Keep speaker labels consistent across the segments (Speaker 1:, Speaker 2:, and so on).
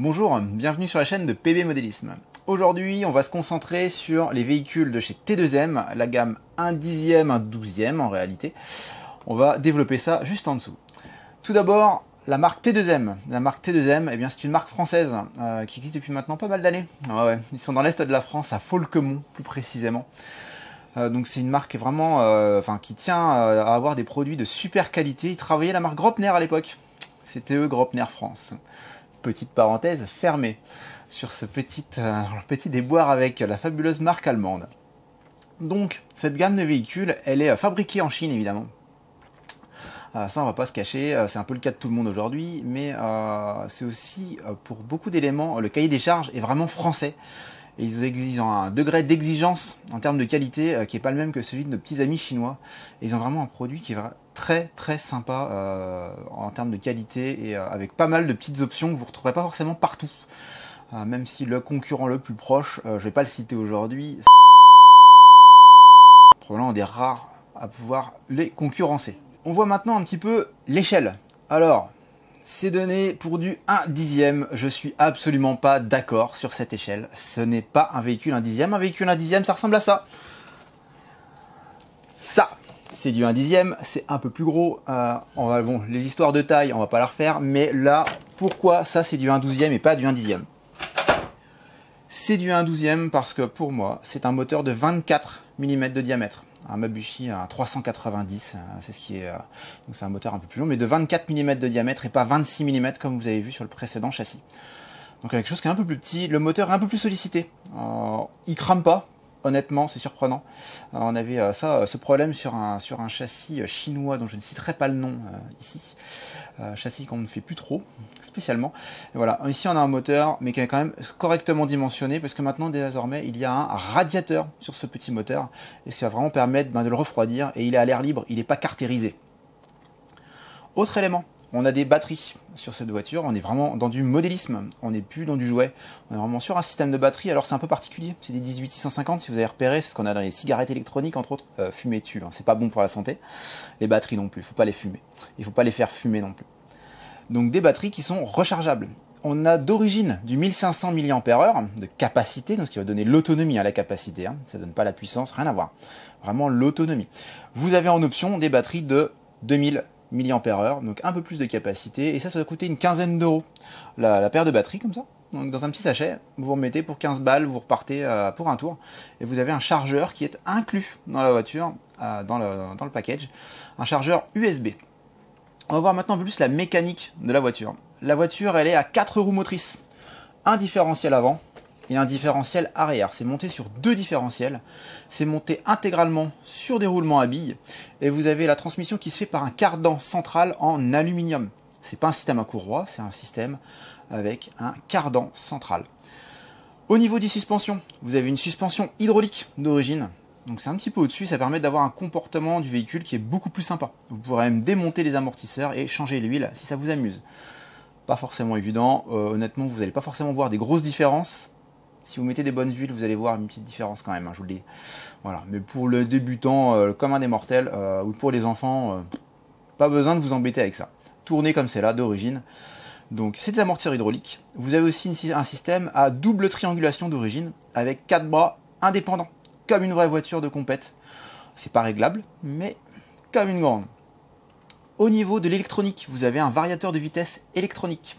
Speaker 1: Bonjour, bienvenue sur la chaîne de PB Modélisme. Aujourd'hui, on va se concentrer sur les véhicules de chez T2M, la gamme 1 dixième, 1 douzième en réalité. On va développer ça juste en dessous. Tout d'abord, la marque T2M. La marque T2M, eh bien, c'est une marque française qui existe depuis maintenant pas mal d'années. Ouais, ils sont dans l'est de la France, à Folquemont plus précisément. Donc c'est une marque vraiment, qui tient à avoir des produits de super qualité. Ils travaillaient la marque Gropner à l'époque. C'était eux, Gropner France. Petite parenthèse fermée sur ce petit déboire avec la fabuleuse marque allemande. Donc cette gamme de véhicules, elle est fabriquée en Chine évidemment. Ça on va pas se cacher, c'est un peu le cas de tout le monde aujourd'hui, mais c'est aussi pour beaucoup d'éléments, le cahier des charges est vraiment français. Et ils exigent un degré d'exigence en termes de qualité qui n'est pas le même que celui de nos petits amis chinois. Et ils ont vraiment un produit qui est très très sympa en termes de qualité et avec pas mal de petites options que vous ne retrouverez pas forcément partout. Même si le concurrent le plus proche, je ne vais pas le citer aujourd'hui, c'est probablement des rares à pouvoir les concurrencer. On voit maintenant un petit peu l'échelle. Alors, c'est donné pour du 1 dixième, je suis absolument pas d'accord sur cette échelle. Ce n'est pas un véhicule 1 dixième. Un véhicule 1 dixième, ça ressemble à ça. Ça, c'est du 1 dixième, c'est un peu plus gros. Bon, les histoires de taille, on va pas la refaire. Mais là, pourquoi ça c'est du 1 douzième et pas du 1 dixième? C'est du 1 douzième parce que pour moi, c'est un moteur de 24 mm de diamètre. Un Mabuchi à 390, c'est ce qui est. Donc c'est un moteur un peu plus long, mais de 24 mm de diamètre et pas 26 mm comme vous avez vu sur le précédent châssis. Donc quelque chose qui est un peu plus petit, le moteur est un peu plus sollicité. Il crame pas, honnêtement, c'est surprenant. On avait ce problème sur un châssis chinois dont je ne citerai pas le nom ici. Châssis qu'on ne fait plus trop, spécialement. Et voilà, ici on a un moteur, mais qui est quand même correctement dimensionné, parce que maintenant, désormais, il y a un radiateur sur ce petit moteur, et ça va vraiment permettre de le refroidir, et il est à l'air libre, il n'est pas cartérisé. Autre élément, on a des batteries sur cette voiture, on est vraiment dans du modélisme, on n'est plus dans du jouet, on est vraiment sur un système de batterie, alors c'est un peu particulier, c'est des 18650, si vous avez repéré, c'est ce qu'on a dans les cigarettes électroniques, entre autres, fumer dessus, c'est pas bon pour la santé, les batteries non plus, il ne faut pas les fumer, il ne faut pas les faire fumer non plus. Donc des batteries qui sont rechargeables. On a d'origine du 1500 mAh de capacité, donc ce qui va donner l'autonomie à la capacité, ça ne donne pas la puissance, rien à voir, vraiment l'autonomie. Vous avez en option des batteries de 2000 mAh, donc un peu plus de capacité, et ça va coûter une quinzaine d'euros la paire de batteries comme ça. Donc dans un petit sachet, vous remettez pour 15 balles, vous repartez pour un tour, et vous avez un chargeur qui est inclus dans la voiture, dans le package, un chargeur USB. On va voir maintenant un peu plus la mécanique de la voiture. La voiture, elle est à 4 roues motrices, un différentiel avant et un différentiel arrière. C'est monté sur deux différentiels, c'est monté intégralement sur des roulements à billes, et vous avez la transmission qui se fait par un cardan central en aluminium. C'est pas un système à courroie, c'est un système avec un cardan central. Au niveau des suspensions, vous avez une suspension hydraulique d'origine. Donc c'est un petit peu au-dessus, ça permet d'avoir un comportement du véhicule qui est beaucoup plus sympa. Vous pourrez même démonter les amortisseurs et changer l'huile si ça vous amuse. Pas forcément évident, honnêtement vous n'allez pas forcément voir des grosses différences. Si vous mettez des bonnes huiles, vous allez voir une petite différence quand même, je vous le dis. Voilà. Mais pour le débutant comme un des mortels, ou pour les enfants, pas besoin de vous embêter avec ça. Tournez comme c'est là d'origine. Donc c'est des amortisseurs hydrauliques. Vous avez aussi un système à double triangulation d'origine avec 4 bras indépendants, comme une vraie voiture de compète. C'est pas réglable, mais comme une grande. Au niveau de l'électronique, vous avez un variateur de vitesse électronique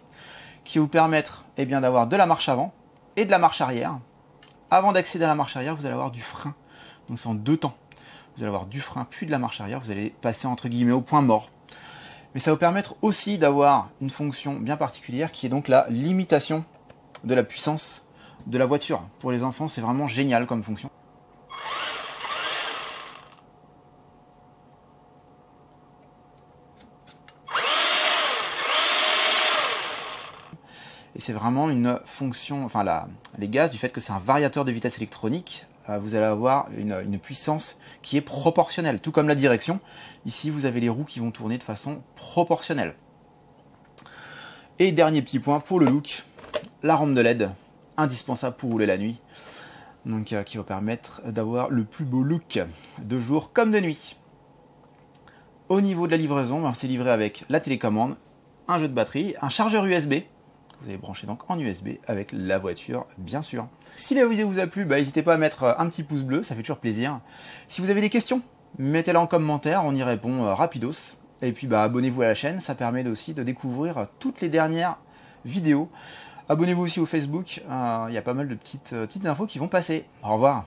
Speaker 1: qui va vous permettre d'avoir de la marche avant et de la marche arrière. Avant d'accéder à la marche arrière, vous allez avoir du frein. Donc c'est en deux temps. Vous allez avoir du frein puis de la marche arrière. Vous allez passer entre guillemets au point mort. Mais ça va vous permettre aussi d'avoir une fonction bien particulière qui est donc la limitation de la puissance de la voiture. Pour les enfants, c'est vraiment génial comme fonction. Et c'est vraiment une fonction, les gaz, du fait que c'est un variateur de vitesse électronique, vous allez avoir une puissance qui est proportionnelle, tout comme la direction. Ici, vous avez les roues qui vont tourner de façon proportionnelle. Et dernier petit point pour le look, la rampe de LED, indispensable pour rouler la nuit, donc qui va permettre d'avoir le plus beau look de jour comme de nuit. Au niveau de la livraison, c'est livré avec la télécommande, un jeu de batterie, un chargeur USB, Vous allez brancher donc en USB avec la voiture, bien sûr. Si la vidéo vous a plu, n'hésitez pas à mettre un petit pouce bleu, ça fait toujours plaisir. Si vous avez des questions, mettez-la en commentaire, on y répond rapidos. Et puis abonnez-vous à la chaîne, ça permet aussi de découvrir toutes les dernières vidéos. Abonnez-vous aussi au Facebook, il y a pas mal de petites infos qui vont passer. Au revoir.